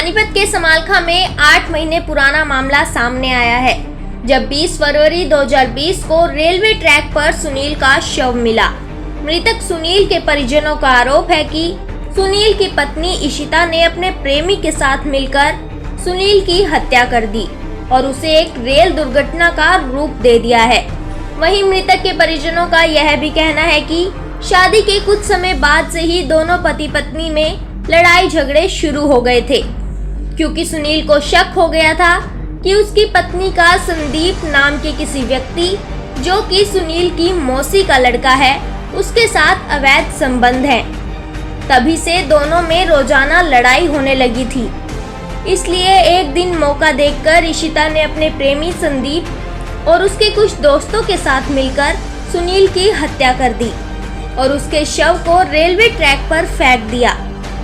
पानीपत के समालखा में 8 महीने पुराना मामला सामने आया है, जब 20 फरवरी 2020 को रेलवे ट्रैक पर सुनील का शव मिला। मृतक सुनील के परिजनों का आरोप है कि सुनील की पत्नी इशिता ने अपने प्रेमी के साथ मिलकर सुनील की हत्या कर दी और उसे एक रेल दुर्घटना का रूप दे दिया है। वहीं मृतक के परिजनों का यह भी कहना है कि शादी के कुछ समय बाद से ही दोनों पति पत्नी में लड़ाई झगड़े शुरू हो गए थे, क्योंकि सुनील को शक हो गया था कि उसकी पत्नी का संदीप नाम के किसी व्यक्ति, जो कि सुनील की मौसी का लड़का है, उसके साथ अवैध संबंध है। तभी से दोनों में रोजाना लड़ाई होने लगी थी। इसलिए एक दिन मौका देखकर इशिता ने अपने प्रेमी संदीप और उसके कुछ दोस्तों के साथ मिलकर सुनील की हत्या कर दी और उसके शव को रेलवे ट्रैक पर फेंक दिया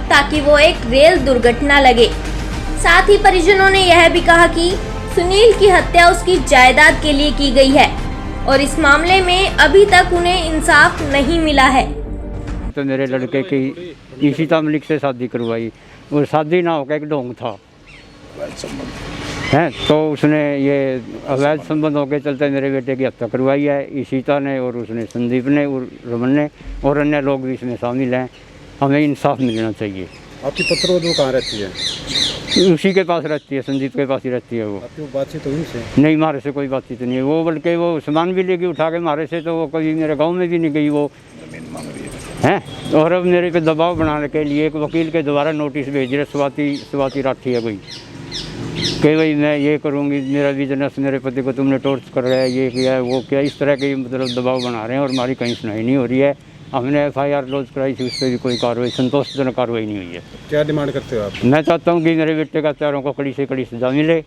ताकि वो एक रेल दुर्घटना लगे। साथ ही परिजनों ने यह भी कहा कि सुनील की हत्या उसकी जायदाद के लिए की गई है और इस मामले में अभी तक उन्हें इंसाफ नहीं मिला है। तो मेरे लड़के की इशिता मलिक से शादी करवाई और शादी ना होकर एक ढोंग था है, तो उसने ये अवैध संबंध होकर चलते मेरे बेटे की हत्या करवाई है इशिता ने, और उसने संदीप ने और रमन ने और अन्य लोग भी इसमें शामिल हैं। हमें इंसाफ मिलना चाहिए। आपकी पुत्रवधू कहाँ रहती है? उसी के पास रहती है, संदीप के पास ही रहती है। वो आपकी बातचीत तो उनसे नहीं, हमारे से कोई बातचीत नहीं है। वो बल्कि वो सामान भी लेके उठा के हमारे से, तो वो कभी मेरे गांव में भी नहीं गई वो हैं। और अब मेरे पे दबाव बनाने के लिए एक वकील के द्वारा नोटिस भेज रहे, स्वाति राठी है कोई, कि भाई मैं ये करूँगी, मेरा बिजनेस, मेरे पति को तुमने टॉर्च कर रहा है, ये किया है, वो किया, इस तरह के मतलब दबाव बना रहे हैं और हमारी कहीं सुनाई नहीं हो रही है। हमने FIR लॉन्च कराई थी, उस पर भी कोई कार्रवाई, संतोषजनक कार्रवाई नहीं हुई है। क्या डिमांड करते हो आप? मैं चाहता हूँ कि मेरे बेटे का चारों को कड़ी से कड़ी सजा मिले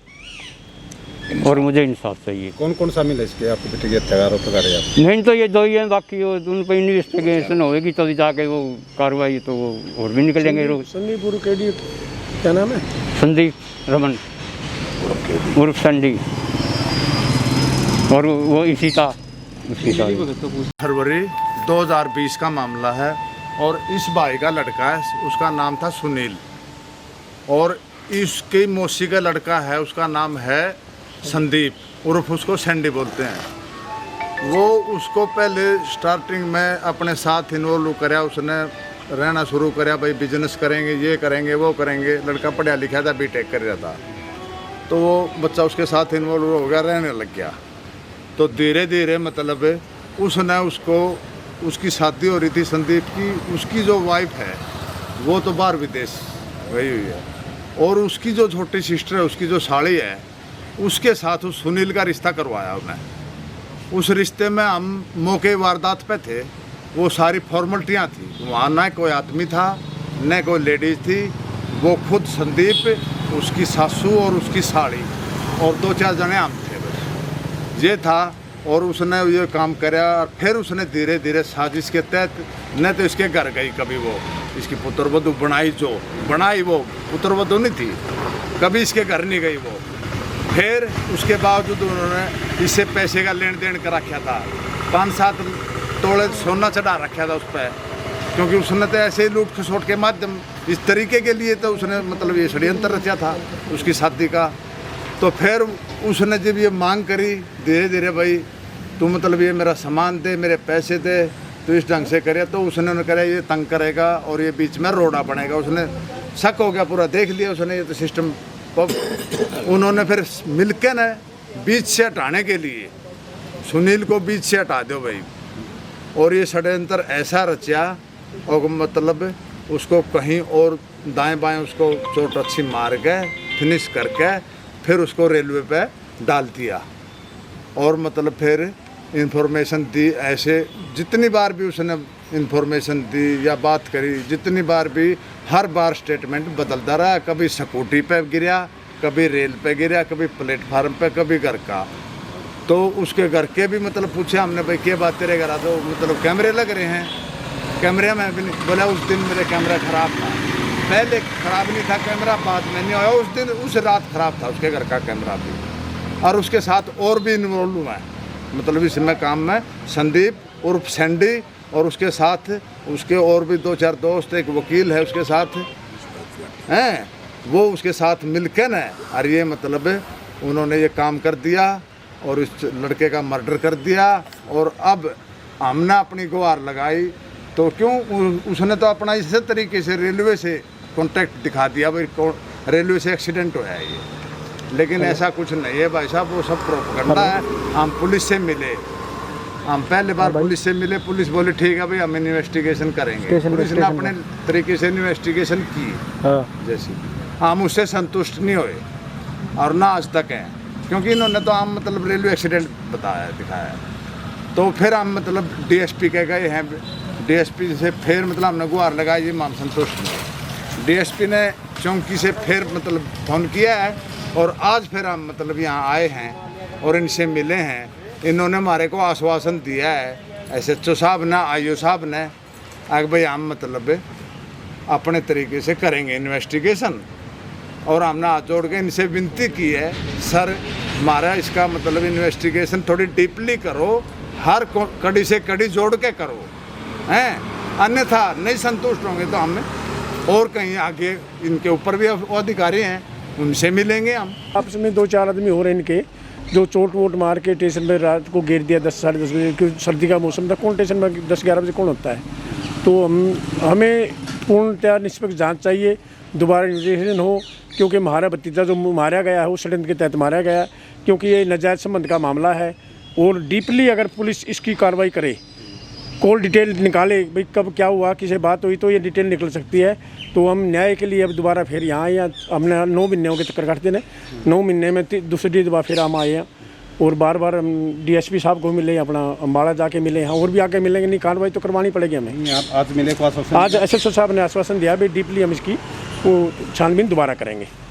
और मुझे इंसाफ चाहिए। कौन कौन शामिल है इसके? आपके बेटे की हत्या का आरोप लगा रहे हैं आप? नहीं तो ये दो ही हैं, बाकी वो उन पर इन्वेस्टिगेशन होगी तभी जाके वो कार्रवाई, तो वो और भी निकलेंगे लोग। संदीप क्या नाम है? संदीप रमन उर्फ संडी, और वो इशिता उसकी शादी। फरवरी 2020 का मामला है और इस भाई का लड़का है, उसका नाम था सुनील, और इसकी मौसी का लड़का है, उसका नाम है संदीप उर्फ उसको सैंडी बोलते हैं। वो उसको पहले स्टार्टिंग में अपने साथ इन्वॉल्व कराया, उसने रहना शुरू कराया, भाई बिजनेस करेंगे, ये करेंगे, वो करेंगे। लड़का पढ़ा लिखा था, BTech कर रहा था, तो वो बच्चा उसके साथ इन्वॉल्व हो गया, रहने लग गया। तो धीरे धीरे मतलब उसने उसको, उसकी शादी हो रही थी संदीप की, उसकी जो वाइफ है वो तो बाहर विदेश गई हुई है, और उसकी जो छोटी सिस्टर है, उसकी जो साली है, उसके साथ उस सुनील का रिश्ता करवाया उन्हें। उस रिश्ते में हम मौके वारदात पे थे, वो सारी फॉर्मेलिटियाँ थी, वहाँ न कोई आदमी था न कोई लेडीज थी, वो खुद संदीप, उसकी सासू और उसकी साली और 2-4 जने हम थे, बस ये था। और उसने ये काम कराया, और फिर उसने धीरे धीरे साजिश के तहत, न तो इसके घर गई कभी, वो इसकी पुत्रवधू बनाई वो पुत्रवधू नहीं थी, कभी इसके घर नहीं गई वो। फिर उसके बावजूद उन्होंने इससे पैसे का लेन देन कर रखा था, 5-7 तोले सोना चढ़ा रखा था उस पर, क्योंकि उसने तो ऐसे ही लूट खसोट के माध्यम इस तरीके के लिए तो उसने मतलब ये षड्यंत्र रचा था उसकी शादी का। तो फिर उसने जब ये मांग करी धीरे धीरे, भाई तू मतलब ये मेरा सामान दे, मेरे पैसे दे, तो इस ढंग से करे, तो उसने कहा ये तंग करेगा और ये बीच में रोड़ा बनेगा। उसने शक हो गया, पूरा देख लिया उसने ये तो सिस्टम। उन्होंने फिर मिलकर न बीच से हटाने के लिए सुनील को बीच से हटा दो भाई, और ये षड्यंत्र ऐसा रचा, और मतलब उसको कहीं और दाएं बाएं उसको चोट अच्छी मार के फिनिश करके फिर उसको रेलवे पे डाल दिया। और मतलब फिर इन्फॉर्मेशन दी, ऐसे जितनी बार भी उसने इन्फॉर्मेशन दी या बात करी, जितनी बार भी, हर बार स्टेटमेंट बदलता रहा। कभी स्कूटी पे गिरा, कभी रेल पे गिरा, कभी प्लेटफार्म पे, कभी घर का। तो उसके घर के भी मतलब पूछे हमने, भाई क्या बात तेरे घर आ, तो मतलब कैमरे लग रहे हैं, कैमरे में भी नहीं। बोला उस दिन मेरे कैमरा ख़राब था, पहले ख़राब नहीं था कैमरा, बाद में नहीं आया, उस दिन उस रात ख़राब था उसके घर का कैमरा भी। और उसके साथ और भी इन्वॉल्व हुआ है, मतलब इसमें काम में संदीप उर्फ सैंडी, और उसके साथ उसके और भी 2-4 दोस्त, एक वकील है उसके साथ हैं, वो उसके साथ मिलकर न और ये मतलब उन्होंने ये काम कर दिया और इस लड़के का मर्डर कर दिया। और अब हमने अपनी गुहार लगाई तो क्यों उसने तो अपना इसी तरीके से रेलवे से कॉन्टैक्ट दिखा दिया भाई रेलवे से एक्सीडेंट हुआ है ये, लेकिन ऐसा कुछ नहीं है भाई साहब, वो सब प्रोपेगेंडा है। हम पुलिस से मिले, हम पहले बार पुलिस से मिले, पुलिस बोली ठीक है भाई हम इन्वेस्टिगेशन करेंगे। पुलिस ने अपने तरीके से इन्वेस्टिगेशन की जैसे, हम उससे संतुष्ट नहीं हुए और ना आज तक हैं, क्योंकि इन्होंने तो हम मतलब रेलवे एक्सीडेंट बताया दिखाया। तो फिर हम मतलब डीएसपी के गए हैं, डीएसपी से फिर मतलब हमने गुहार लगाई, ये हम संतुष्ट नहीं। डीएसपी ने चौकी से फिर मतलब फ़ोन किया है और आज फिर हम मतलब यहाँ आए हैं और इनसे मिले हैं। इन्होंने हमारे को आश्वासन दिया है SHO साहब ने, IO साहब ने, आगे भाई हम मतलब अपने तरीके से करेंगे इन्वेस्टिगेशन। और हमने हाथ जोड़ के इनसे विनती की है सर हमारा इसका मतलब इन्वेस्टिगेशन थोड़ी डीपली करो, हर कड़ी से कड़ी जोड़ के करो हैं, अन्यथा नहीं संतुष्ट होंगे तो हमें और कहीं आगे इनके ऊपर भी अधिकारी हैं उनसे मिलेंगे हम। आपस में 2-4 आदमी हो रहे हैं इनके, जो चोट वोट मार के स्टेशन में रात को घेर दिया 10 साढ़े 10 बजे, क्योंकि सर्दी का मौसम था, कौन स्टेशन में 10-11 बजे कौन होता है। तो हमें पूर्णतः निष्पक्ष जांच चाहिए, दोबारा इन्वेस्टिगेशन हो, क्योंकि हमारा भतीजा जो मारा गया है वो षड्यंत्र के तहत मारा गया है, क्योंकि ये नाजायज संबंध का मामला है। और डीपली अगर पुलिस इसकी कार्रवाई करे, कॉल डिटेल निकाले भाई कब क्या हुआ, किसी बात हुई तो ये डिटेल निकल सकती है। तो हम न्याय के लिए अब दोबारा फिर यहाँ आए हैं, हमने 9 महीने हो गए चक्कर काटते ने, 9 महीने में दूसरी दफा फिर हम आए हैं और बार बार हम DSP साहब को मिले, अपना अम्बाड़ा जाके मिले हैं और भी आके मिलेंगे। नहीं कार्रवाई तो करवानी पड़ेगी हमें। आप आज मिले को आश्वासन? आज SHO साहब ने आश्वासन दिया भाई डीपली हम इसकी वो छानबीन दोबारा करेंगे।